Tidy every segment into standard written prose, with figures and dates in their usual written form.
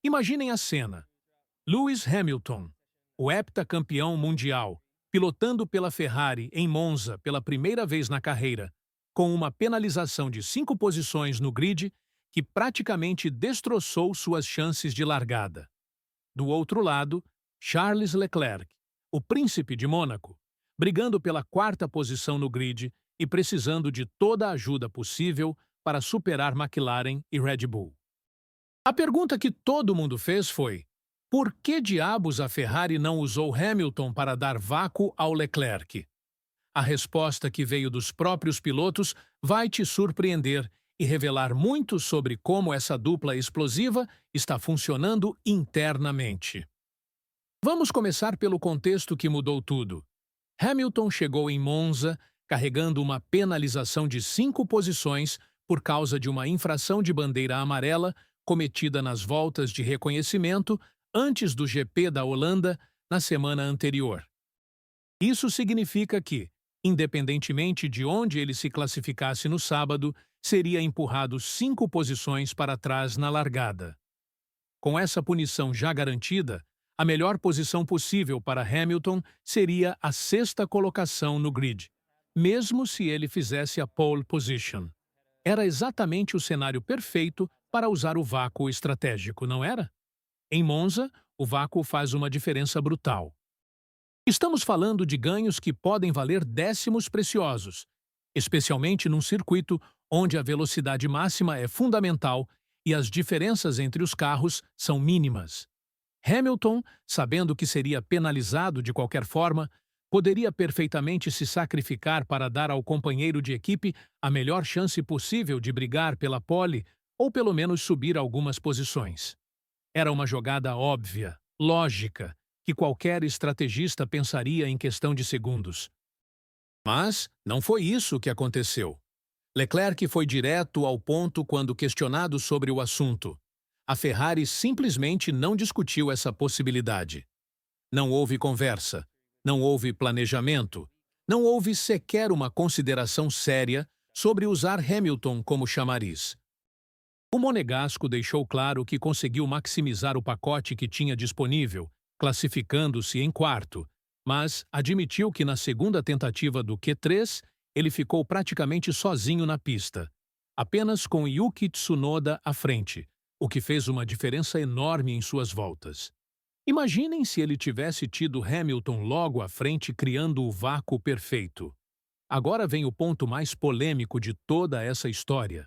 Imaginem a cena. Lewis Hamilton, o heptacampeão mundial, pilotando pela Ferrari em Monza pela primeira vez na carreira, com uma penalização de 5 posições no grid que praticamente destroçou suas chances de largada. Do outro lado, Charles Leclerc, o príncipe de Mônaco, brigando pela 4ª posição no grid e precisando de toda a ajuda possível para superar McLaren e Red Bull. A pergunta que todo mundo fez foi: por que diabos a Ferrari não usou Hamilton para dar vácuo ao Leclerc? A resposta que veio dos próprios pilotos vai te surpreender e revelar muito sobre como essa dupla explosiva está funcionando internamente. Vamos começar pelo contexto que mudou tudo. Hamilton chegou em Monza carregando uma penalização de 5 posições por causa de uma infração de bandeira amarela cometida nas voltas de reconhecimento antes do GP da Holanda na semana anterior. Isso significa que, independentemente de onde ele se classificasse no sábado, seria empurrado 5 posições para trás na largada. Com essa punição já garantida, a melhor posição possível para Hamilton seria a 6ª colocação no grid, mesmo se ele fizesse a pole position. Era exatamente o cenário perfeito para usar o vácuo estratégico, não era? Em Monza, o vácuo faz uma diferença brutal. Estamos falando de ganhos que podem valer décimos preciosos, especialmente num circuito onde a velocidade máxima é fundamental e as diferenças entre os carros são mínimas. Hamilton, sabendo que seria penalizado de qualquer forma, poderia perfeitamente se sacrificar para dar ao companheiro de equipe a melhor chance possível de brigar pela pole ou pelo menos subir algumas posições. Era uma jogada óbvia, lógica, que qualquer estrategista pensaria em questão de segundos. Mas não foi isso que aconteceu. Leclerc foi direto ao ponto quando questionado sobre o assunto. A Ferrari simplesmente não discutiu essa possibilidade. Não houve conversa, não houve planejamento, não houve sequer uma consideração séria sobre usar Hamilton como chamariz. O monegasco deixou claro que conseguiu maximizar o pacote que tinha disponível, classificando-se em 4º, mas admitiu que na segunda tentativa do Q3 ele ficou praticamente sozinho na pista, apenas com Yuki Tsunoda à frente, o que fez uma diferença enorme em suas voltas. Imaginem se ele tivesse tido Hamilton logo à frente criando o vácuo perfeito. Agora vem o ponto mais polêmico de toda essa história.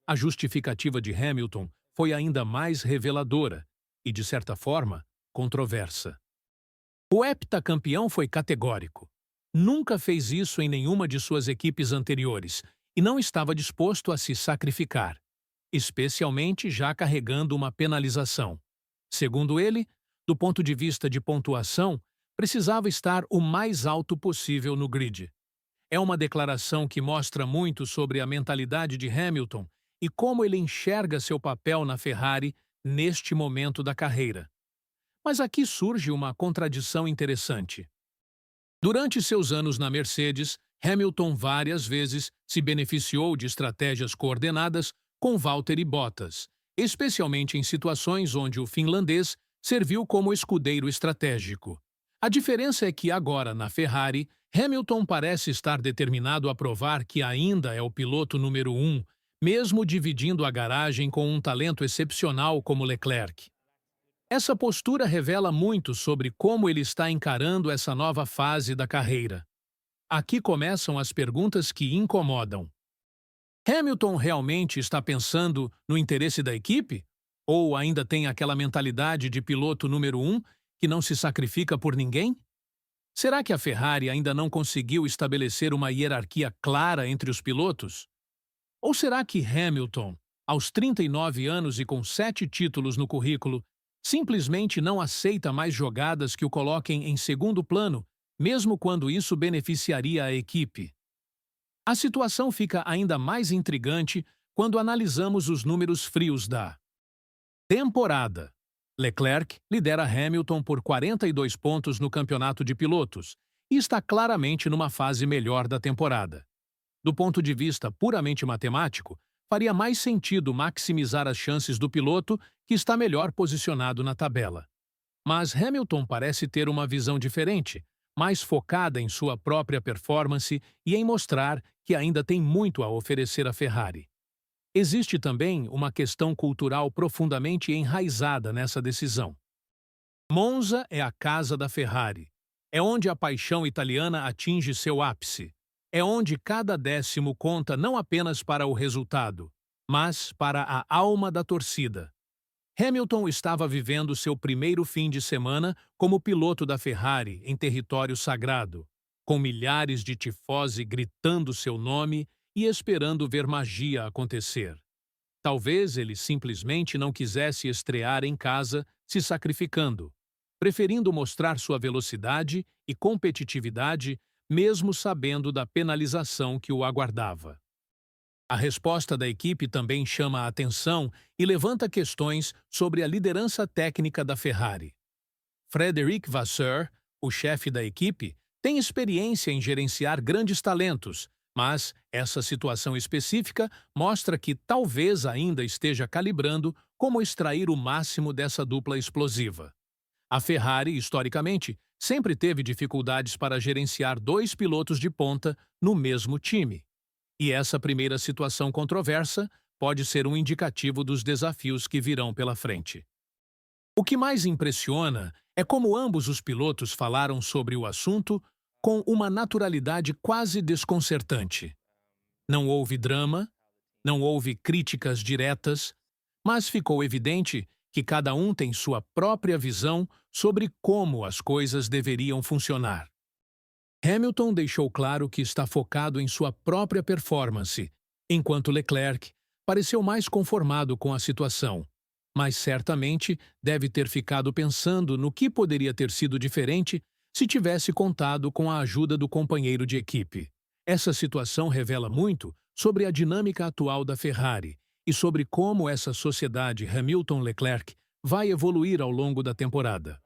A justificativa de Hamilton foi ainda mais reveladora e, de certa forma, controversa. O heptacampeão foi categórico. Nunca fez isso em nenhuma de suas equipes anteriores e não estava disposto a se sacrificar, especialmente já carregando uma penalização. Segundo ele, do ponto de vista de pontuação, precisava estar o mais alto possível no grid. É uma declaração que mostra muito sobre a mentalidade de Hamilton e como ele enxerga seu papel na Ferrari neste momento da carreira. Mas aqui surge uma contradição interessante. Durante seus anos na Mercedes, Hamilton várias vezes se beneficiou de estratégias coordenadas com Valtteri Bottas, especialmente em situações onde o finlandês serviu como escudeiro estratégico. A diferença é que agora, na Ferrari, Hamilton parece estar determinado a provar que ainda é o piloto número 1, mesmo dividindo a garagem com um talento excepcional como Leclerc. Essa postura revela muito sobre como ele está encarando essa nova fase da carreira. Aqui começam as perguntas que incomodam. Hamilton realmente está pensando no interesse da equipe? Ou ainda tem aquela mentalidade de piloto número 1 que não se sacrifica por ninguém? Será que a Ferrari ainda não conseguiu estabelecer uma hierarquia clara entre os pilotos? Ou será que Hamilton, aos 39 anos e com 7 títulos no currículo, simplesmente não aceita mais jogadas que o coloquem em segundo plano, mesmo quando isso beneficiaria a equipe? A situação fica ainda mais intrigante quando analisamos os números frios da temporada. Leclerc lidera Hamilton por 42 pontos no campeonato de pilotos e está claramente numa fase melhor da temporada. Do ponto de vista puramente matemático, faria mais sentido maximizar as chances do piloto que está melhor posicionado na tabela. Mas Hamilton parece ter uma visão diferente, mais focada em sua própria performance e em mostrar que ainda tem muito a oferecer à Ferrari. Existe também uma questão cultural profundamente enraizada nessa decisão. Monza é a casa da Ferrari. É onde a paixão italiana atinge seu ápice. É onde cada décimo conta não apenas para o resultado, mas para a alma da torcida. Hamilton estava vivendo seu primeiro fim de semana como piloto da Ferrari em território sagrado, com milhares de tifosi gritando seu nome e esperando ver magia acontecer. Talvez ele simplesmente não quisesse estrear em casa, se sacrificando, preferindo mostrar sua velocidade e competitividade, mesmo sabendo da penalização que o aguardava. A resposta da equipe também chama a atenção e levanta questões sobre a liderança técnica da Ferrari. Frédéric Vasseur, o chefe da equipe, tem experiência em gerenciar grandes talentos, mas essa situação específica mostra que talvez ainda esteja calibrando como extrair o máximo dessa dupla explosiva. A Ferrari, historicamente, sempre teve dificuldades para gerenciar dois pilotos de ponta no mesmo time. E essa primeira situação controversa pode ser um indicativo dos desafios que virão pela frente. O que mais impressiona é como ambos os pilotos falaram sobre o assunto com uma naturalidade quase desconcertante. Não houve drama, não houve críticas diretas, mas ficou evidente que cada um tem sua própria visão sobre como as coisas deveriam funcionar. Hamilton deixou claro que está focado em sua própria performance, enquanto Leclerc pareceu mais conformado com a situação, mas certamente deve ter ficado pensando no que poderia ter sido diferente se tivesse contado com a ajuda do companheiro de equipe. Essa situação revela muito sobre a dinâmica atual da Ferrari e sobre como essa sociedade Hamilton-Leclerc vai evoluir ao longo da temporada.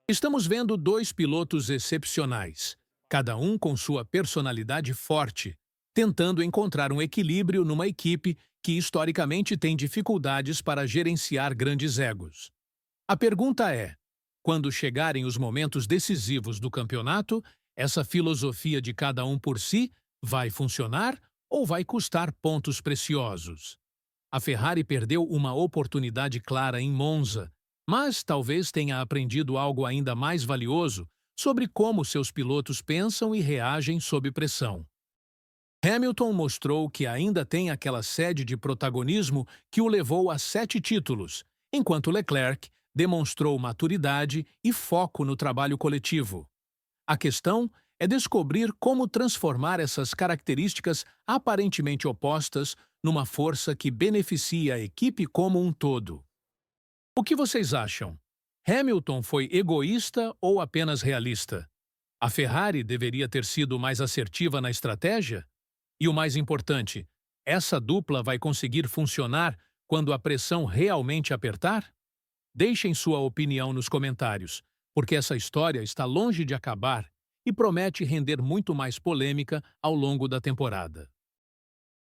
Estamos vendo dois pilotos excepcionais, cada um com sua personalidade forte, tentando encontrar um equilíbrio numa equipe que historicamente tem dificuldades para gerenciar grandes egos. A pergunta é: quando chegarem os momentos decisivos do campeonato, essa filosofia de cada um por si vai funcionar ou vai custar pontos preciosos? A Ferrari perdeu uma oportunidade clara em Monza, mas talvez tenha aprendido algo ainda mais valioso sobre como seus pilotos pensam e reagem sob pressão. Hamilton mostrou que ainda tem aquela sede de protagonismo que o levou a 7 títulos, enquanto Leclerc demonstrou maturidade e foco no trabalho coletivo. A questão é descobrir como transformar essas características aparentemente opostas numa força que beneficia a equipe como um todo. O que vocês acham? Hamilton foi egoísta ou apenas realista? A Ferrari deveria ter sido mais assertiva na estratégia? E o mais importante, essa dupla vai conseguir funcionar quando a pressão realmente apertar? Deixem sua opinião nos comentários, porque essa história está longe de acabar e promete render muito mais polêmica ao longo da temporada.